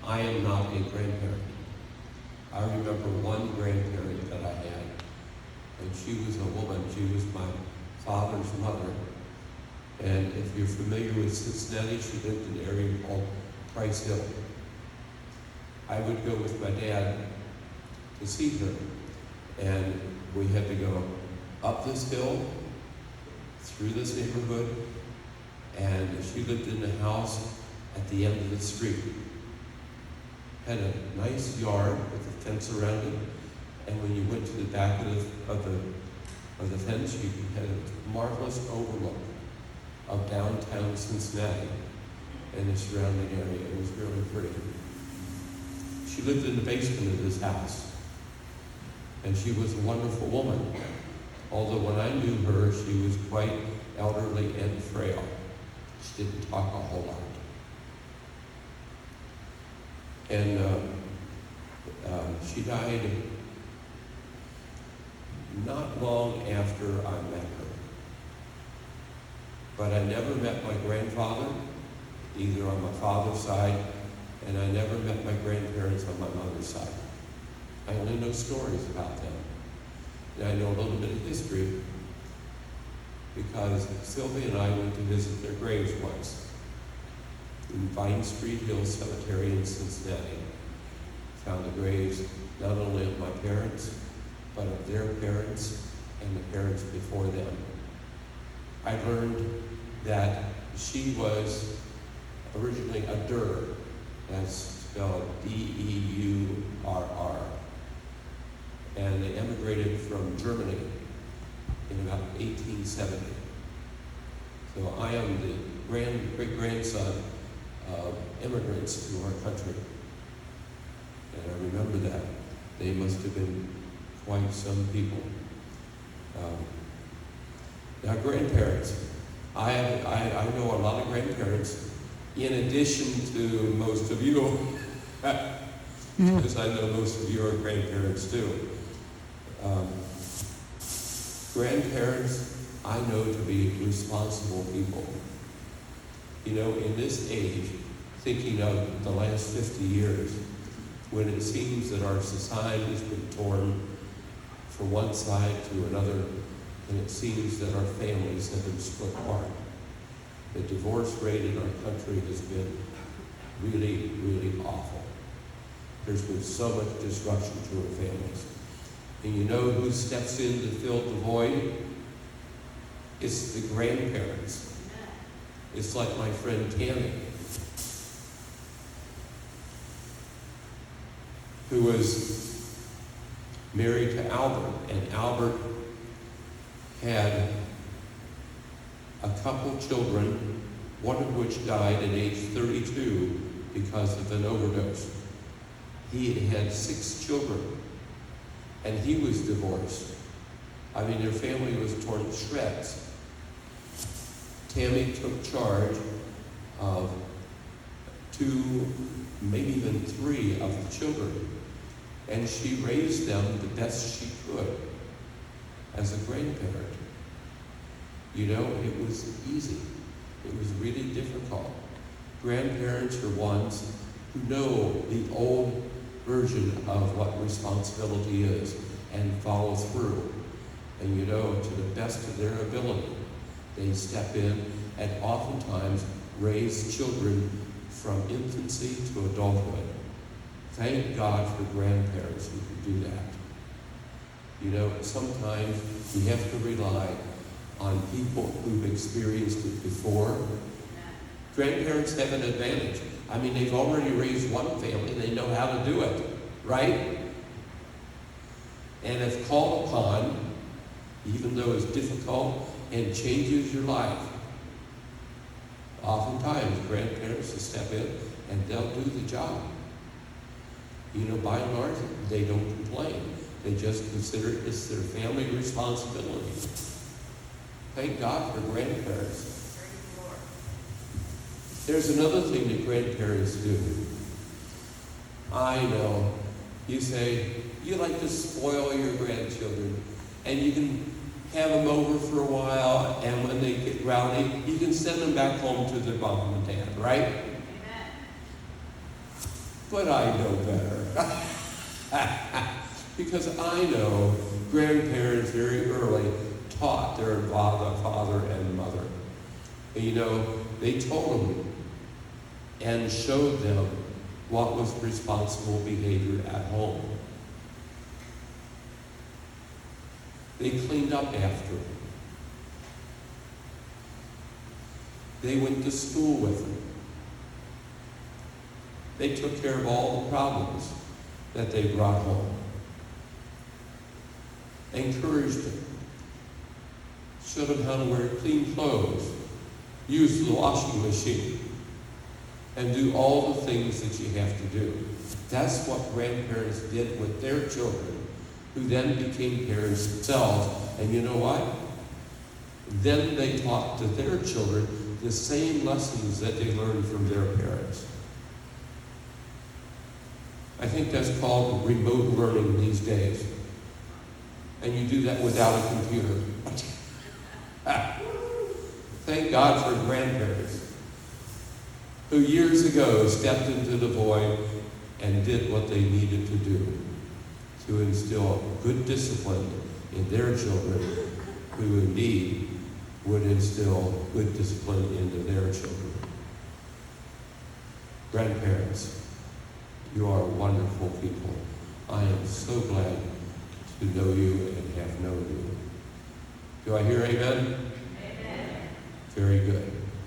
I am not a grandparent. I remember one grandparent that I had, and she was a woman. She was my father's mother. And if you're familiar with Cincinnati, she lived in an area called Price Hill. I would go with my dad to see her, and we had to go up this hill, through this neighborhood, and she lived in a house at the end of the street. Had a nice yard with a fence around it, and when you went to the back of the fence, you had a marvelous overlook of downtown Cincinnati and the surrounding area. It was really pretty. She lived in the basement of this house, and she was a wonderful woman. Although when I knew her, she was quite elderly and frail. She didn't talk a whole lot. And she died not long after I met her. But I never met my grandfather, either on my father's side, and I never met my grandparents on my mother's side. I only know stories about them. And I know a little bit of history because Sylvia and I went to visit their graves once in Vine Street Hill Cemetery in Cincinnati. Found the graves not only of my parents, but of their parents and the parents before them. I learned that she was originally a Durr, that's spelled D-E-U-R-R. And they emigrated from Germany in about 1870. So I am the great-grandson of immigrants to our country. And I remember that. They must have been quite some people. Now, grandparents. I know a lot of grandparents, in addition to most of you, because I know most of you are grandparents too. Grandparents, I know to be responsible people. You know, in this age, thinking of the last 50 years, when it seems that our society has been torn from one side to another, and it seems that our families have been split apart. The divorce rate in our country has been really, really awful. There's been so much disruption to our families. And you know who steps in to fill the void? It's the grandparents. It's like my friend Tammy, who was married to Albert, and Albert had a couple children, one of which died at age 32 because of an overdose. He had 6 children, and he was divorced. I mean, their family was torn to shreds. Tammy took charge of 2, maybe even 3 of the children, and she raised them the best she could as a grandparent. You know, it was easy. It was really difficult. Grandparents are ones who know the old version of what responsibility is and follow through. And you know, to the best of their ability, they step in and oftentimes raise children from infancy to adulthood. Thank God for grandparents who can do that. You know, sometimes we have to rely on people who've experienced it before. Grandparents have an advantage. I mean, they've already raised one family. They know how to do it, right? And if called upon, even though it's difficult and changes your life, oftentimes grandparents will step in and they'll do the job. You know, by and large, they don't complain. They just consider it's their family responsibility. Thank God for grandparents. There's another thing that grandparents do. I know. You say, you like to spoil your grandchildren, and you can have them over for a while, and when they get rowdy, you can send them back home to their mom and dad, right? Amen. But I know better. Because I know grandparents very early taught their father and mother. And you know, they told them and showed them what was responsible behavior at home. They cleaned up after them. They went to school with them. They took care of all the problems that they brought home. Encouraged them. Showed them how to wear clean clothes. Use the washing machine. And do all the things that you have to do. That's what grandparents did with their children, who then became parents themselves. And you know what? Then they taught to their children the same lessons that they learned from their parents. I think that's called remote learning these days. And you do that without a computer. Thank God for grandparents who years ago stepped into the void and did what they needed to do to instill good discipline in their children, who indeed would instill good discipline into their children. Grandparents, you are wonderful people. I am so glad to know you and have known you. Do I hear amen? Amen. Very good.